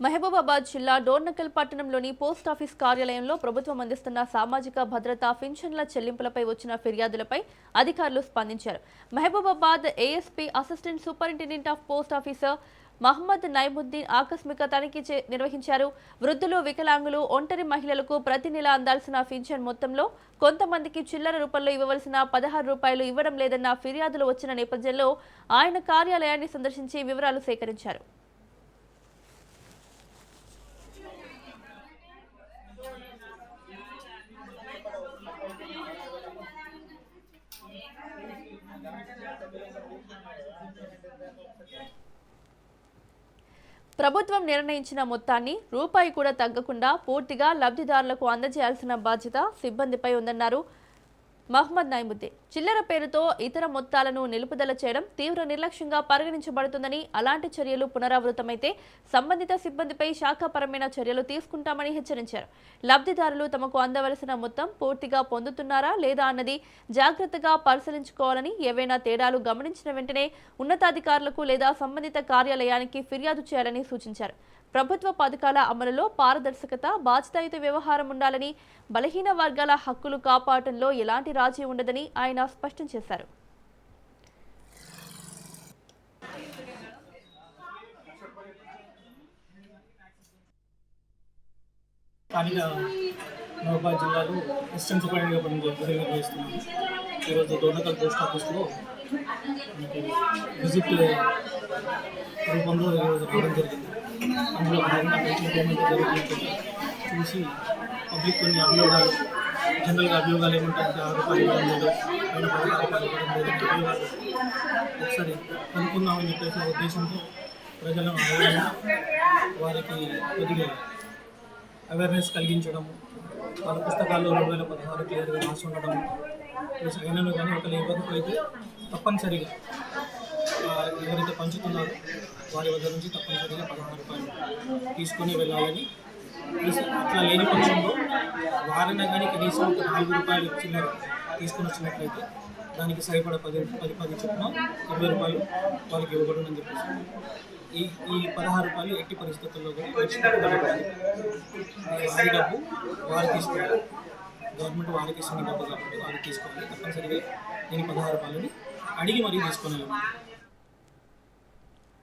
మహబూబాబాద్ జిల్లా డోర్నకల్ పట్టణంలోని పోస్టాఫీస్ కార్యాలయంలో ప్రభుత్వం అందిస్తున్న సామాజిక భద్రతా పింఛన్ల చెల్లింపులపై వచ్చిన ఫిర్యాదులపై అధికారులు స్పందించారు. Mahabubabad ASP assistant superintendent of post officer Mohammed Naimuddin ఆకస్మిక తనిఖీ నిర్వహించారు. వృద్ధులు, వికలాంగులు, ఒంటరి మహిళలకు ప్రతి నెల అందాల్సిన పింఛన్ మొత్తంలో కొంతమందికి చిల్లర రూపంలో ఇవ్వవలసిన 16 రూపాయలు ఇవ్వడం లేదన్న ఫిర్యాదులు వచ్చిన నేపథ్యంలో ఆయన కార్యాలయాన్ని సందర్శించి వివరాలు సేకరించారు. ప్రభుత్వం నిర్ణయించిన మొత్తాన్ని రూపాయి కూడా తగ్గకుండా పూర్తిగా లబ్ధిదారులకు అందజేయాల్సిన బాధ్యత సిబ్బందిపై ఉందన్నారు మహమ్మద్ నైముద్దీన్. చిల్లర పేరుతో ఇతర మొత్తాలను నిలుపుదల చేయడం తీవ్ర నిర్లక్ష్యంగా పరిగణించబడుతుందని, అలాంటి చర్యలు పునరావృతమైతే సంబంధిత సిబ్బందిపై శాఖాపరమైన చర్యలు తీసుకుంటామని హెచ్చరించారు. లబ్ధిదారులు తమకు అందవలసిన మొత్తం పూర్తిగా పొందుతున్నారా లేదా అన్నది జాగ్రత్తగా పరిశీలించుకోవాలని, ఏవైనా తేడాలు గమనించిన వెంటనే ఉన్నతాధికారులకు లేదా సంబంధిత కార్యాలయానికి ఫిర్యాదు చేయాలని సూచించారు. ప్రభుత్వ పథకాల అమలులో పారదర్శకత, బాధ్యతాయుత వ్యవహారం ఉండాలని, బలహీన వర్గాల హక్కులు కాపాడటంలో ఎలాంటి రాజీ ఉండదని ఆయన స్పష్టం చేశారు. మహబూబాబాద్ జిల్లాలో అసిస్టెంట్ సూపరింటెండెంట్గా పనిచేస్తున్నాను. ఈరోజు డోర్నకల్ పోస్ట్ ఆఫీస్లో విజిట్ రూపంలో ఈరోజు రావడం జరిగింది. అందులో భాగంగా పెన్షన్ పేమెంట్ జరుగుతుంది చూసి పబ్లిక్ కొన్ని అభియోగాలు, జనరల్గా అభియోగాలు ఏమంటారంటే 6 రూపాయలు ఇవ్వడం లేదు, పైన 16 రూపాయలు ఇవ్వడం లేదు అభియోగాలు ఒకసారి కనుక్కుందామని చెప్పేసి ఉద్దేశంతో ప్రజలను అవగాహన, వారికి కొద్దిగా అవేర్నెస్ కలిగించడము, వాళ్ళ పుస్తకాల్లో 2016 క్లియర్గా రాసి ఉండడం, ప్లస్ అయినను కానీ ఒకరు ఇవ్వకపోతే తప్పనిసరిగా ఎవరైతే పంచుతున్నారో వారి వద్ద నుంచి తప్పనిసరిగా 16 రూపాయలు తీసుకొని వెళ్ళాలని, ప్లస్ అట్లా లేని పక్షంలో వారైనా కానీ కనీసం ఒక 4 రూపాయలు చిల్లర తీసుకొని వచ్చినట్లయితే దానికి సరిపడ 10 చొప్పున 20 రూపాయలు వాళ్ళకి ఇవ్వబడును అని చెప్పేసి ఈ 16 రూపాయలు ఎట్టి పరిస్థితుల్లో కూడా వారి డబ్బు వారు తీసుకోవాలి. గవర్నమెంట్ వారికి ఇస్తున్న డబ్బు కాబట్టి వారికి తీసుకోవాలి. తప్పనిసరిగా నేను 16 రూపాయలని అడిగి మరీ తీసుకొని వెళ్ళాలి.